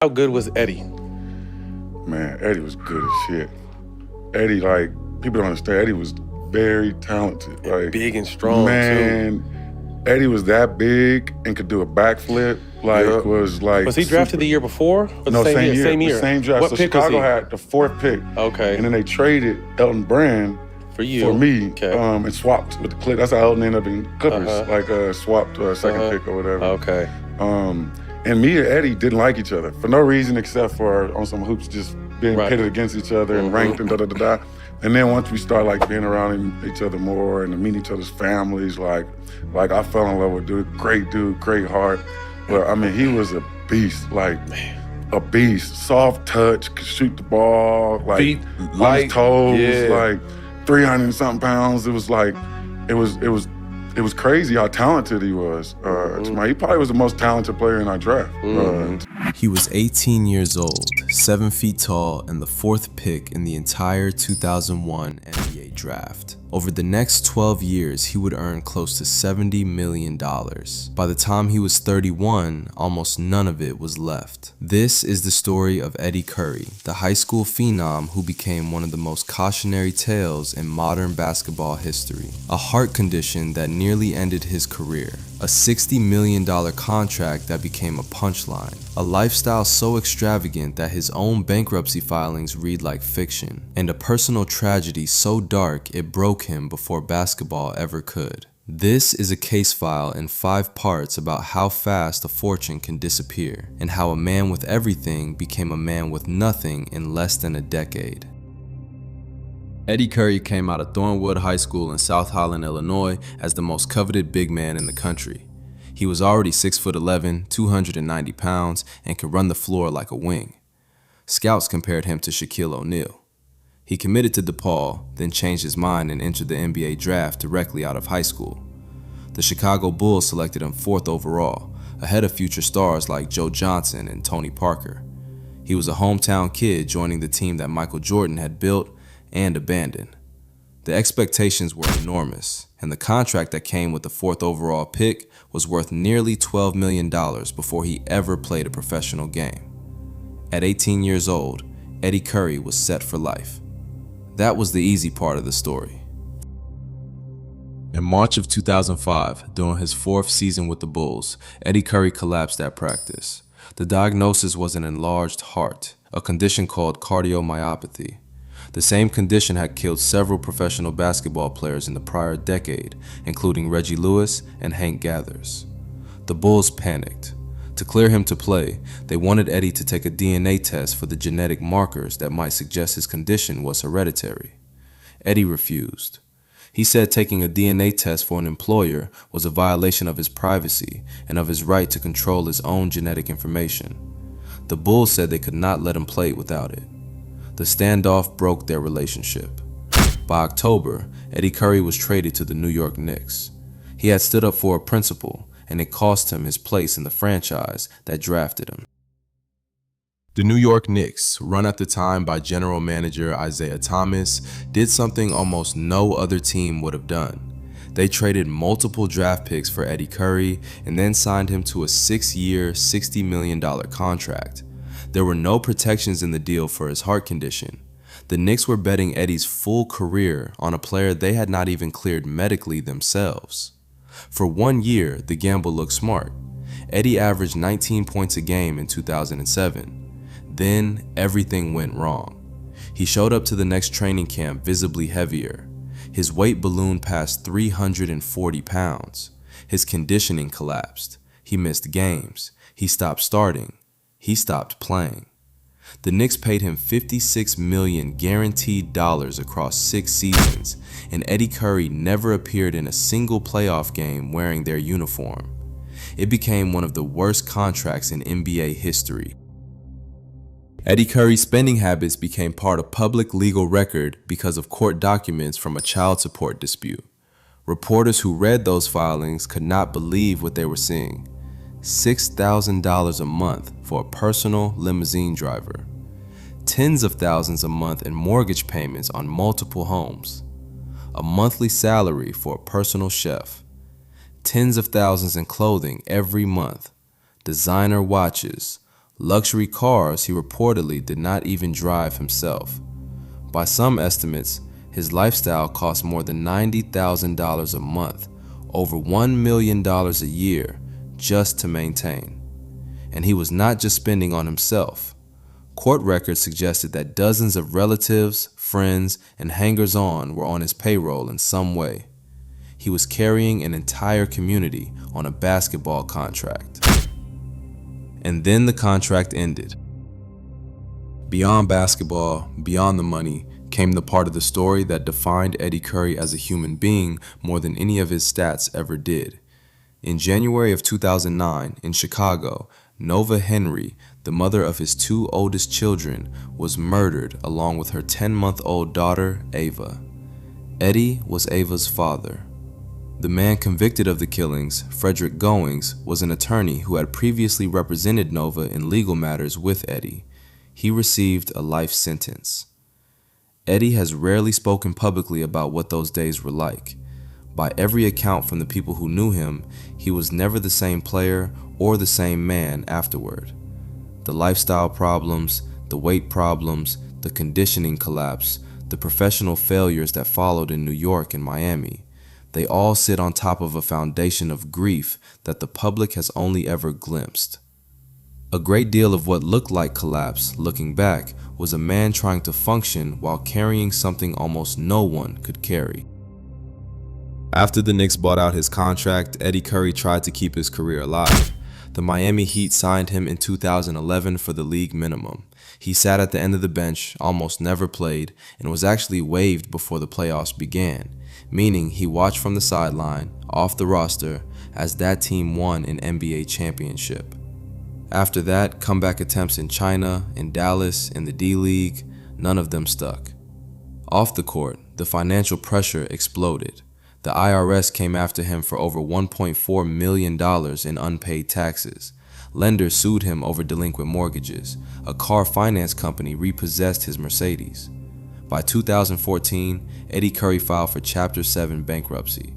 How good was Eddy? Man, Eddie was good as shit. Eddie, like, people don't understand, Eddie was very talented. And Like, big and strong too. man, Eddie was that big and could do a backflip. Yeah. Like, was like Was he drafted super. the year before? Or the No, same year? Same the year. same draft. What So pick was Chicago he? had the fourth pick, Okay. and then they traded Elton Brand For you. for me, Okay. and swapped with the Clippers. That's how Elton ended up in Clippers. Uh-huh. Swapped second Uh-huh. pick or whatever. Okay. And me and Eddie didn't like each other for no reason except for on some hoops just being Right. pitted against each other and Mhm. ranked and da-da-da-da. And then once we start like being around each other more and to meet each other's families, like I fell in love with dude, great heart. But I mean, he was a beast, like a beast. Soft touch, could shoot the ball, like Feet on light. his toes, Yeah. like 300 and something pounds. It was like, it was crazy how talented he was. He probably was the most talented player in our draft. He was 18 years old, 7 feet tall, and the 4th pick in the entire 2001 NBA draft. Over the next 12 years, he would earn close to $70 million. By the time he was 31, almost none of it was left. This is the story of Eddy Curry, the high school phenom who became one of the most cautionary tales in modern basketball history. A heart condition that nearly ended his career. A $60 million contract that became a punchline. A lifestyle so extravagant that his own bankruptcy filings read like fiction. And a personal tragedy so dark it broke him before basketball ever could. This is a case file in 5 parts about how fast a fortune can disappear, and how a man with everything became a man with nothing in less than a decade. Eddy Curry came out of Thornwood High School in South Holland, Illinois as the most coveted big man in the country. He was already 6'11", 290 pounds, and could run the floor like a wing. Scouts compared him to Shaquille O'Neal. He committed to DePaul, then changed his mind and entered the NBA draft directly out of high school. The Chicago Bulls selected him 4th overall, ahead of future stars like Joe Johnson and Tony Parker. He was a hometown kid joining the team that Michael Jordan had built and abandoned. The expectations were enormous, and the contract that came with the 4th overall pick was worth nearly $12 million before he ever played a professional game. At 18 years old, Eddy Curry was set for life. That was the easy part of the story. In March of 2005, during his 4th season with the Bulls, Eddy Curry collapsed at practice. The diagnosis was an enlarged heart, a condition called cardiomyopathy. The same condition had killed several professional basketball players in the prior decade, including Reggie Lewis and Hank Gathers. The Bulls panicked. To clear him to play, they wanted Eddy to take a DNA test for the genetic markers that might suggest his condition was hereditary. Eddy refused. He said taking a DNA test for an employer was a violation of his privacy and of his right to control his own genetic information. The Bulls said they could not let him play without it. The standoff broke their relationship. By October, Eddy Curry was traded to the New York Knicks. He had stood up for a principle, and it cost him his place in the franchise that drafted him. The New York Knicks, run at the time by general manager Isaiah Thomas, did something almost no other team would have done. They traded multiple draft picks for Eddy Curry and then signed him to a 6-year, $60 million contract. There were no protections in the deal for his heart condition. The Knicks were betting Eddy's full career on a player they had not even cleared medically themselves. For 1 year, the gamble looked smart. Eddy averaged 19 points a game in 2007. Then, everything went wrong. He showed up to the next training camp visibly heavier. His weight ballooned past 340 pounds. His conditioning collapsed. He missed games. He stopped starting. He stopped playing. The Knicks paid him $56 million guaranteed dollars across 6 seasons, and Eddy Curry never appeared in a single playoff game wearing their uniform. It became one of the worst contracts in NBA history. Eddy Curry's spending habits became part of public legal record because of court documents from a child support dispute. Reporters who read those filings could not believe what they were seeing. $6,000 a month for a personal limousine driver. Tens of thousands a month in mortgage payments on multiple homes. A monthly salary for a personal chef. Tens of thousands in clothing every month. Designer watches. Luxury cars he reportedly did not even drive himself. By some estimates, his lifestyle cost more than $90,000 a month, over $1 million a year, just to maintain. And he was not just spending on himself. Court records suggested that dozens of relatives, friends, and hangers-on were on his payroll in some way. He was carrying an entire community on a basketball contract. And then the contract ended. Beyond basketball, beyond the money, came the part of the story that defined Eddy Curry as a human being more than any of his stats ever did. In January of 2009, in Chicago, Nova Henry, the mother of his two oldest children, was murdered along with her 10-month-old daughter, Ava. Eddy was Ava's father. The man convicted of the killings, Frederick Goings, was an attorney who had previously represented Nova in legal matters with Eddy. He received a life sentence. Eddy has rarely spoken publicly about what those days were like. By every account from the people who knew him, he was never the same player or the same man afterward. The lifestyle problems, the weight problems, the conditioning collapse, the professional failures that followed in New York and Miami, they all sit on top of a foundation of grief that the public has only ever glimpsed. A great deal of what looked like collapse, looking back, was a man trying to function while carrying something almost no one could carry. After the Knicks bought out his contract, Eddy Curry tried to keep his career alive. The Miami Heat signed him in 2011 for the league minimum. He sat at the end of the bench, almost never played, and was actually waived before the playoffs began, meaning he watched from the sideline, off the roster, as that team won an NBA championship. After that, comeback attempts in China, in Dallas, in the D-League, none of them stuck. Off the court, the financial pressure exploded. The IRS came after him for over $1.4 million in unpaid taxes. Lenders sued him over delinquent mortgages. A car finance company repossessed his Mercedes. By 2014, Eddy Curry filed for Chapter 7 bankruptcy.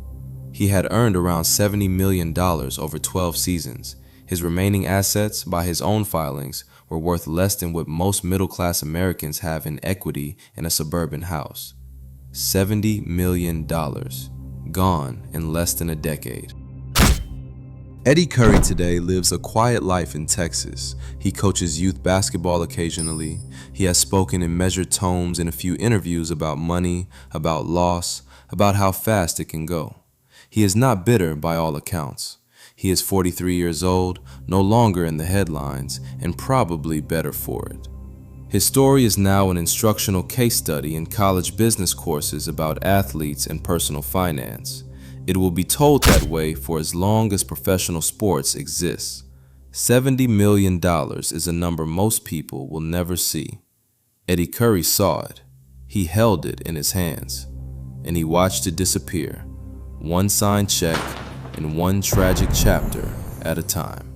He had earned around $70 million over 12 seasons. His remaining assets, by his own filings, were worth less than what most middle-class Americans have in equity in a suburban house. $70 million. Gone in less than a decade. Eddy Curry today lives a quiet life in Texas. He coaches youth basketball occasionally. He has spoken in measured tones in a few interviews about money, about loss, about how fast it can go. He is not bitter by all accounts. He is 43 years old, no longer in the headlines, and probably better for it. His story is now an instructional case study in college business courses about athletes and personal finance. It will be told that way for as long as professional sports exists. $70 million is a number most people will never see. Eddy Curry saw it. He held it in his hands, and he watched it disappear, one signed check and one tragic chapter at a time.